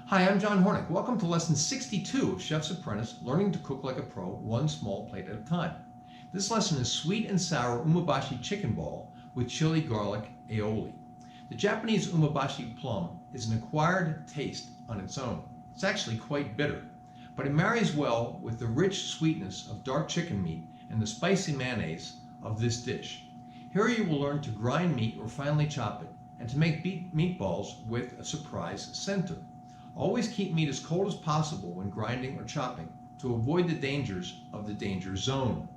Hi, I'm John Hornick. Welcome to lesson 62 of Chef's Apprentice, Learning to Cook Like a Pro, one small plate at a time. This lesson is sweet and sour umeboshi chicken ball with chili garlic aioli. The Japanese umeboshi plum is an acquired taste on its own. It's actually quite bitter, but it marries well with the rich sweetness of dark chicken meat and the spicy mayonnaise of this dish. Here you will learn to grind meat or finely chop it, and to make meatballs with a surprise center. Always keep meat as cold as possible when grinding or chopping to avoid the dangers of the danger zone.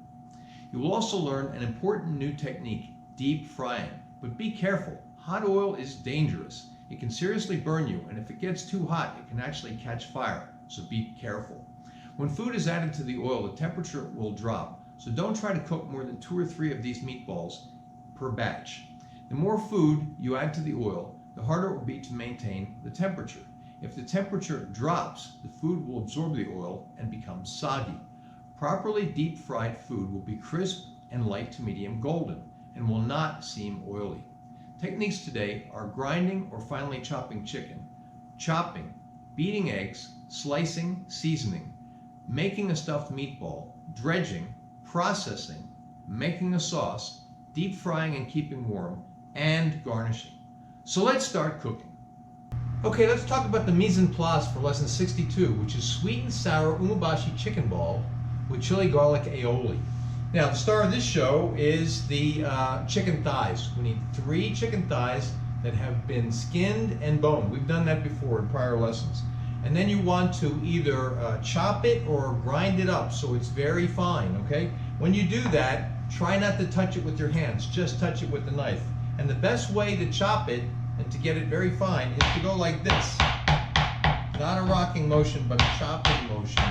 You will also learn an important new technique, deep frying. But be careful, hot oil is dangerous. It can seriously burn you, and if it gets too hot, it can actually catch fire, so be careful. When food is added to the oil, the temperature will drop, so don't try to cook more than 2 or 3 of these meatballs per batch. The more food you add to the oil, the harder it will be to maintain the temperature. If the temperature drops, the food will absorb the oil and become soggy. Properly deep fried food will be crisp and light to medium golden and will not seem oily. Techniques today are grinding or finely chopping chicken, chopping, beating eggs, slicing, seasoning, making a stuffed meatball, dredging, processing, making a sauce, deep frying and keeping warm, and garnishing. So let's start cooking. Okay, let's talk about the mise en place for lesson 62, which is sweet and sour umeboshi chicken ball with chili garlic aioli. Now, the star of this show is the chicken thighs. We need 3 chicken thighs that have been skinned and boned. We've done that before in prior lessons. And then you want to either chop it or grind it up so it's very fine, okay? When you do that, try not to touch it with your hands, just touch it with the knife. And the best way to chop it and to get it very fine is to go like this. Not a rocking motion, but a chopping motion.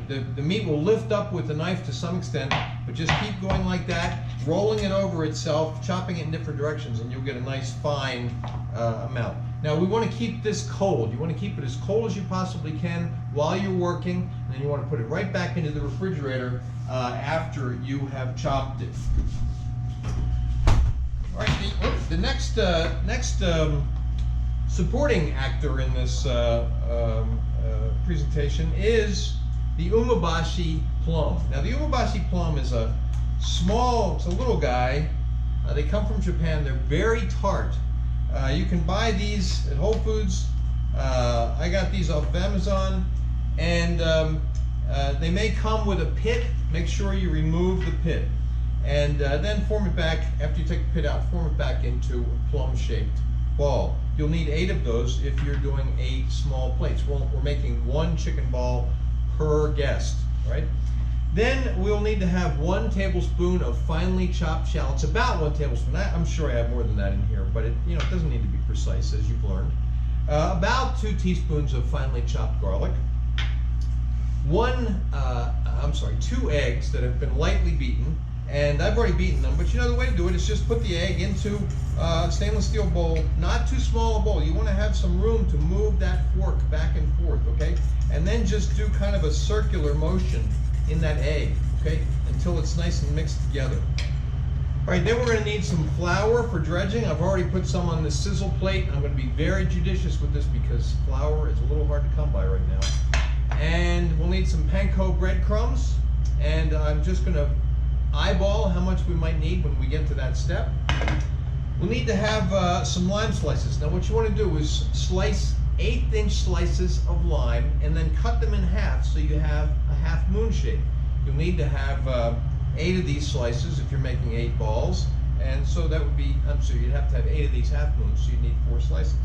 The meat will lift up with the knife to some extent, but just keep going like that, rolling it over itself, chopping it in different directions, and you'll get a nice fine amount. Now we want to keep this cold. You want to keep it as cold as you possibly can while you're working, and then you want to put it right back into the refrigerator after you have chopped it. All right, the next supporting actor in this presentation is the umeboshi plum. Now, the umeboshi plum is a little guy. They come from Japan. They're very tart. You can buy these at Whole Foods. I got these off of Amazon, and they may come with a pit. Make sure you remove the pit. And then form it back, after you take the pit out, form it back into a plum-shaped ball. You'll need 8 of those if you're doing 8 small plates. We're making 1 chicken ball per guest, right? Then we'll need to have 1 tablespoon of finely chopped shallots, about 1 tablespoon. I'm sure I have more than that in here, but it doesn't need to be precise, as you've learned. About 2 teaspoons of finely chopped garlic. 2 eggs that have been lightly beaten. And I've already beaten them, but the way to do it is just put the egg into a stainless steel bowl, not too small a bowl. You want to have some room to move that fork back and forth, okay? And then just do kind of a circular motion in that egg, okay? Until it's nice and mixed together. All right, then we're going to need some flour for dredging. I've already put some on the sizzle plate. I'm going to be very judicious with this because flour is a little hard to come by right now. And we'll need some Panko breadcrumbs, and I'm just going to eyeball how much we might need when we get to that step. We'll need to have some lime slices. Now what you want to do is slice 1/8-inch slices of lime and then cut them in half so you have a half moon shape. You'll need to have 8 of these slices if you're making 8 balls, and so that would be, you'd have to have 8 of these half moons, so you need 4 slices.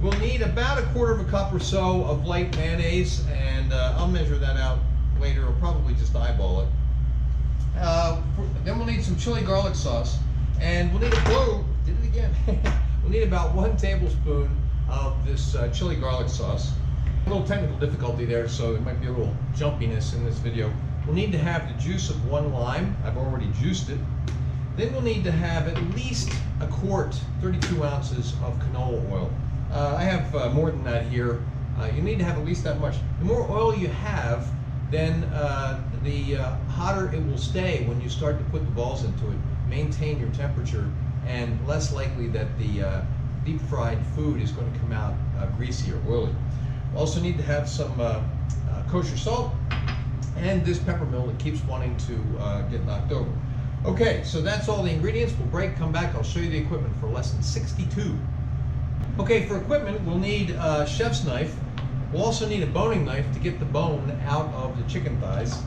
We'll need about 1/4 cup or so of light mayonnaise, and I'll measure that out later, or probably just eyeball it. Then we'll need some chili garlic sauce, and we'll need we'll need about 1 tablespoon of this chili garlic sauce. A little technical difficulty there, so there might be a little jumpiness in this video. We'll need to have the juice of 1 lime. I've already juiced it. Then we'll need to have at least a quart, 32 ounces of canola oil. I have more than that here. You need to have at least that much. The more oil you have, then the hotter it will stay when you start to put the balls into it. Maintain your temperature, and less likely that the deep fried food is going to come out greasy or oily. Also need to have some kosher salt, and this pepper mill that keeps wanting to get knocked over. Okay, so that's all the ingredients. We'll break, come back, I'll show you the equipment for lesson 62. Okay, for equipment, we'll need a chef's knife. We'll also need a boning knife to get the bone out of the chicken thighs.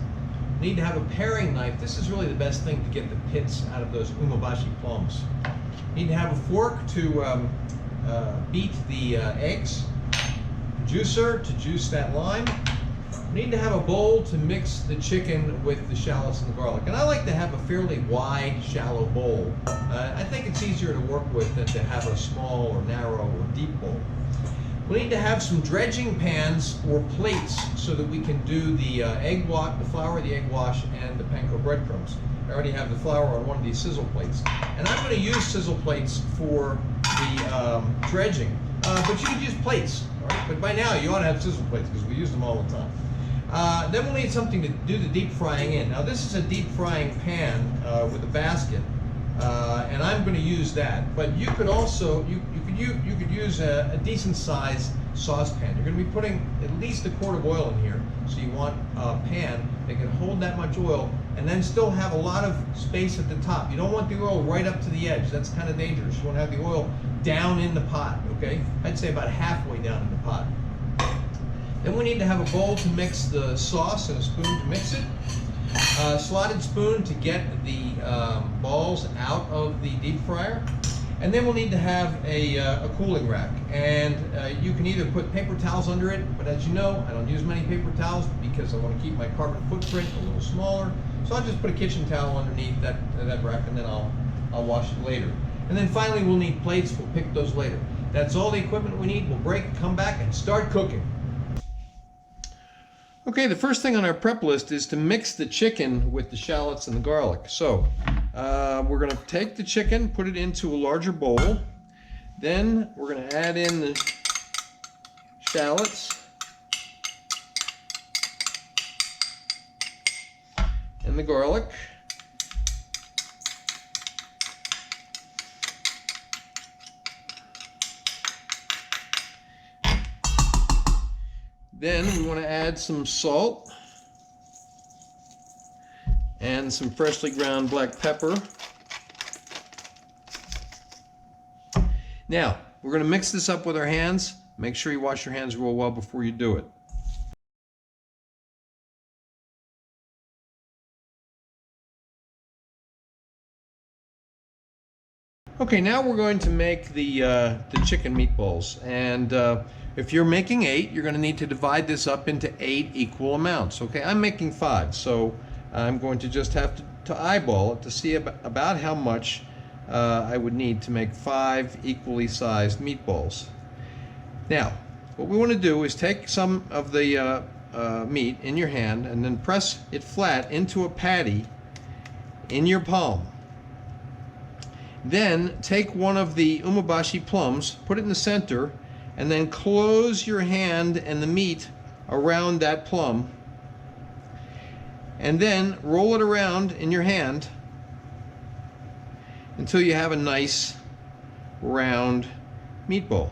Need to have a paring knife. This is really the best thing to get the pits out of those umeboshi plums. Need to have a fork to beat the eggs, a juicer to juice that lime. Need to have a bowl to mix the chicken with the shallots and the garlic. And I like to have a fairly wide, shallow bowl. I think it's easier to work with than to have a small or narrow or deep bowl. We need to have some dredging pans or plates so that we can do the egg wash, the flour, the egg wash, and the panko breadcrumbs. I already have the flour on one of these sizzle plates. And I'm going to use sizzle plates for the dredging, but you can use plates, all right? But by now you ought to have sizzle plates because we use them all the time. Then we'll need something to do the deep frying in. Now this is a deep frying pan with a basket, and I'm going to use that. But you could also you could use a decent sized saucepan. You're going to be putting at least a quart of oil in here, so you want a pan that can hold that much oil and then still have a lot of space at the top. You don't want the oil right up to the edge. That's kind of dangerous. You want to have the oil down in the pot. Okay, I'd say about halfway down in the pot. Then we need to have a bowl to mix the sauce and a spoon to mix it. A slotted spoon to get the balls out of the deep fryer. And then we'll need to have a cooling rack. And you can either put paper towels under it, but as you know, I don't use many paper towels because I want to keep my carbon footprint a little smaller. So I'll just put a kitchen towel underneath that rack, and then I'll wash it later. And then finally we'll need plates. We'll pick those later. That's all the equipment we need. We'll break, come back, and start cooking. Okay, the first thing on our prep list is to mix the chicken with the shallots and the garlic. So we're going to take the chicken, put it into a larger bowl. Then we're going to add in the shallots and the garlic. Then we want to add some salt and some freshly ground black pepper. Now, we're going to mix this up with our hands. Make sure you wash your hands real well before you do it. Okay, now we're going to make the chicken meatballs. And if you're making 8, you're going to need to divide this up into 8 equal amounts. Okay, I'm making 5, so I'm going to just have to eyeball it to see about how much I would need to make 5 equally sized meatballs. Now, what we want to do is take some of the meat in your hand and then press it flat into a patty in your palm. Then take one of the umeboshi plums, put it in the center, and then close your hand and the meat around that plum, and then roll it around in your hand until you have a nice round meatball.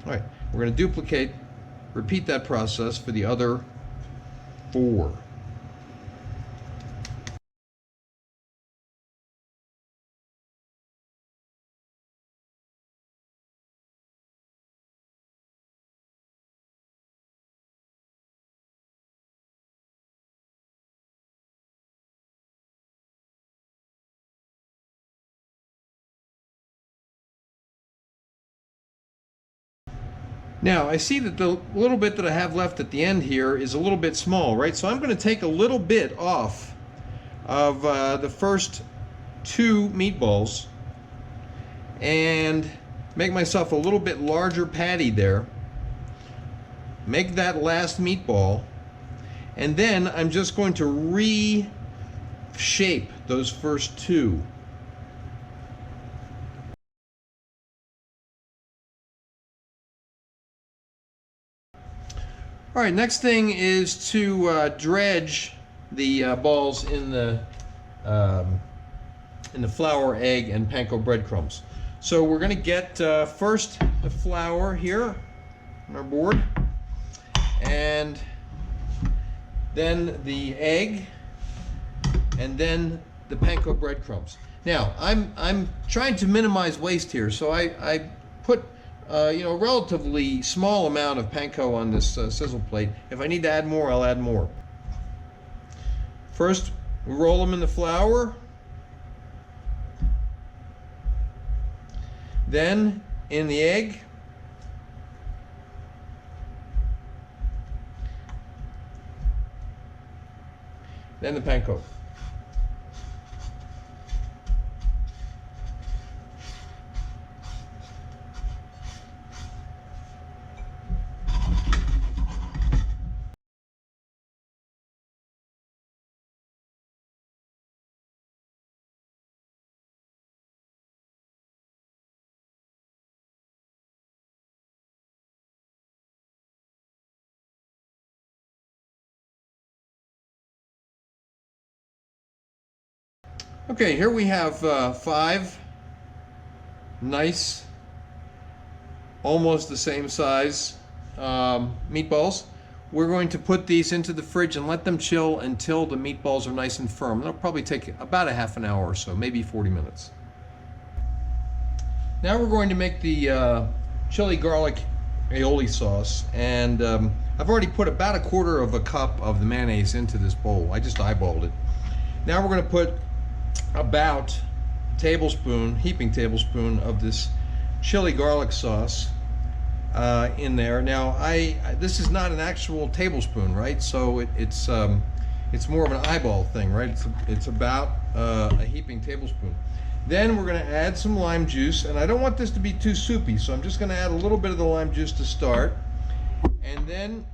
All right, we're going to repeat that process for the other 4. Now, I see that the little bit that I have left at the end here is a little bit small, right? So I'm going to take a little bit off of the first 2 meatballs and make myself a little bit larger patty there. Make that last meatball, and then I'm just going to reshape those first 2. All right, next thing is to dredge the balls in the flour, egg, and panko breadcrumbs. So we're going to get first the flour here on our board. and then the egg, and then the panko breadcrumbs. Now, I'm trying to minimize waste here, so I put a relatively small amount of panko on this sizzle plate. If I need to add more, I'll add more. First, we roll them in the flour, then in the egg, then the panko. Okay, here we have 5 nice, almost the same size meatballs. We're going to put these into the fridge and let them chill until the meatballs are nice and firm. They'll probably take about a half an hour or so, maybe 40 minutes. Now we're going to make the chili garlic aioli sauce, and I've already put about 1/4 cup of the mayonnaise into this bowl. I just eyeballed it. Now we're going to put about a heaping tablespoon of this chili garlic sauce in there. Now, this is not an actual tablespoon, right? So it's more of an eyeball thing, right? It's about a heaping tablespoon. Then we're going to add some lime juice, and I don't want this to be too soupy, so I'm just going to add a little bit of the lime juice to start, and then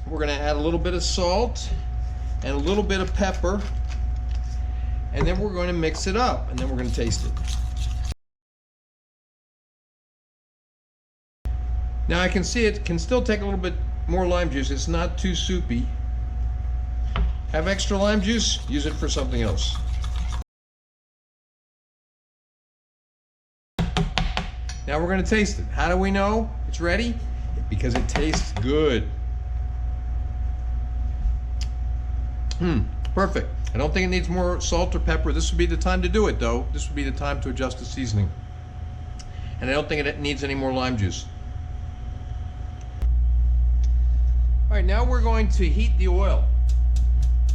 we're going to add a little bit of salt and a little bit of pepper. And then we're going to mix it up, and then we're going to taste it. Now I can see it can still take a little bit more lime juice. It's not too soupy. Have extra lime juice? Use it for something else. Now we're going to taste it. How do we know it's ready? Because it tastes good. Perfect. I don't think it needs more salt or pepper. This would be the time to do it, though. This would be the time to adjust the seasoning. And I don't think it needs any more lime juice. All right, now we're going to heat the oil.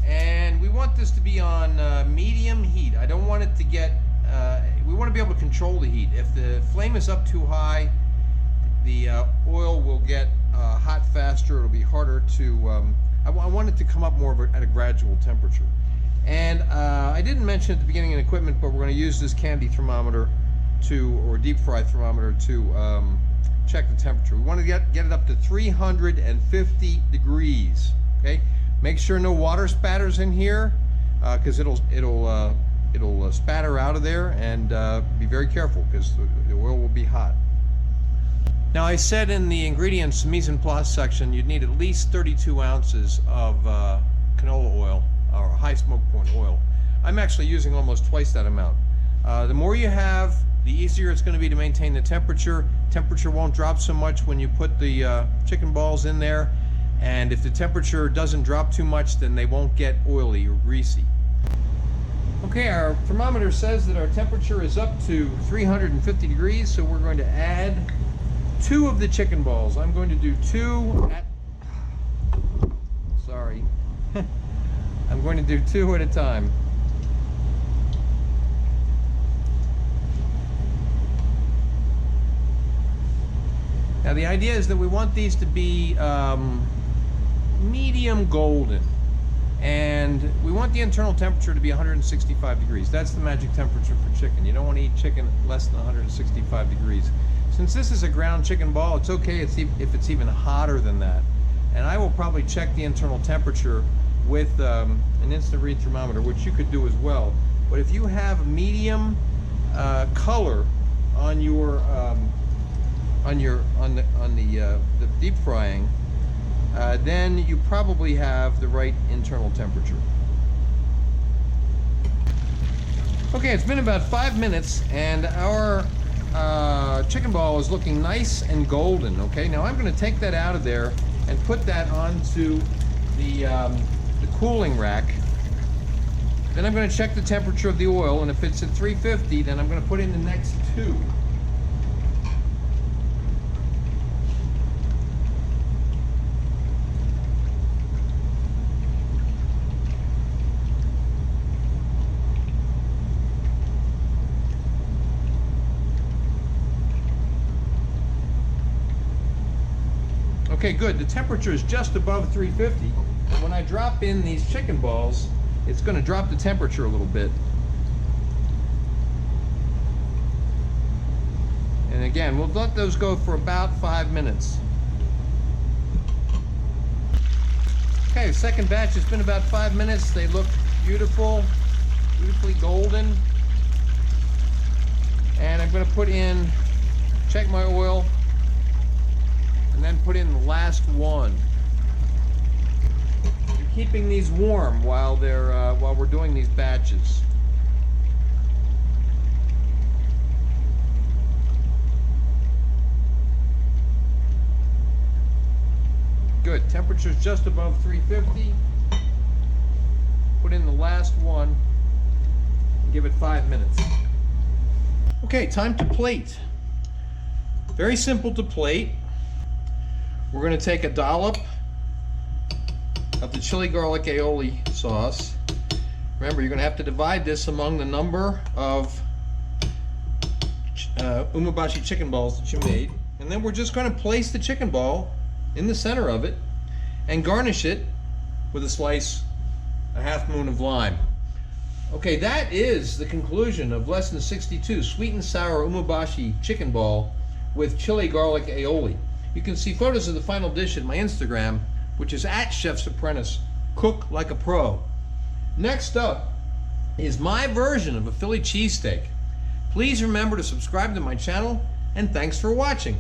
And we want this to be on medium heat. I don't want it to get, we want to be able to control the heat. If the flame is up too high, the oil will get hot faster. It'll be harder to, I want it to come up more at a gradual temperature. And I didn't mention at the beginning of the equipment, but we're going to use this candy thermometer or deep fry thermometer to check the temperature. We want to get it up to 350 degrees. Okay, make sure no water spatters in here, because it'll spatter out of there, and be very careful because the oil will be hot. Now, I said in the ingredients mise en place section you'd need at least 32 ounces of canola oil, or high smoke point oil. I'm actually using almost twice that amount. The more you have, the easier it's going to be to maintain the temperature. Temperature won't drop so much when you put the chicken balls in there, and if the temperature doesn't drop too much, then they won't get oily or greasy. Okay, our thermometer says that our temperature is up to 350 degrees, so we're going to add 2 of the chicken balls. I'm going to do 2 at, sorry, I'm going to do 2 at a time. Now the idea is that we want these to be medium golden, and we want the internal temperature to be 165 degrees. That's the magic temperature for chicken. You don't want to eat chicken less than 165 degrees. Since this is a ground chicken ball, it's okay if it's even hotter than that. And I will probably check the internal temperature with an instant read thermometer, which you could do as well. But if you have medium color on your the deep frying, then you probably have the right internal temperature. Okay, it's been about 5 minutes, and our chicken ball is looking nice and golden. Okay, now I'm going to take that out of there and put that onto the cooling rack. Then I'm going to check the temperature of the oil, and if it's at 350, then I'm going to put in the next two. Okay, good. The temperature is just above 350. And when I drop in these chicken balls, it's going to drop the temperature a little bit. And again, we'll let those go for about 5 minutes. Okay, the second batch has been about 5 minutes. They look beautiful, beautifully golden. And I'm going to put in, check my oil, and then put in the last one. You're keeping these warm while we're doing these batches. Good. Temperature's just above 350. Put in the last one and give it 5 minutes. Okay, time to plate. Very simple to plate. We're going to take a dollop of the chili garlic aioli sauce. Remember, you're going to have to divide this among the number of umeboshi chicken balls that you made. And then we're just going to place the chicken ball in the center of it and garnish it with a half moon of lime. Okay, that is the conclusion of lesson 62, sweet and sour umeboshi chicken ball with chili garlic aioli. You can see photos of the final dish at my Instagram, which is @Chef's Apprentice. Cook like a pro. Next up is my version of a Philly cheesesteak. Please remember to subscribe to my channel, and thanks for watching.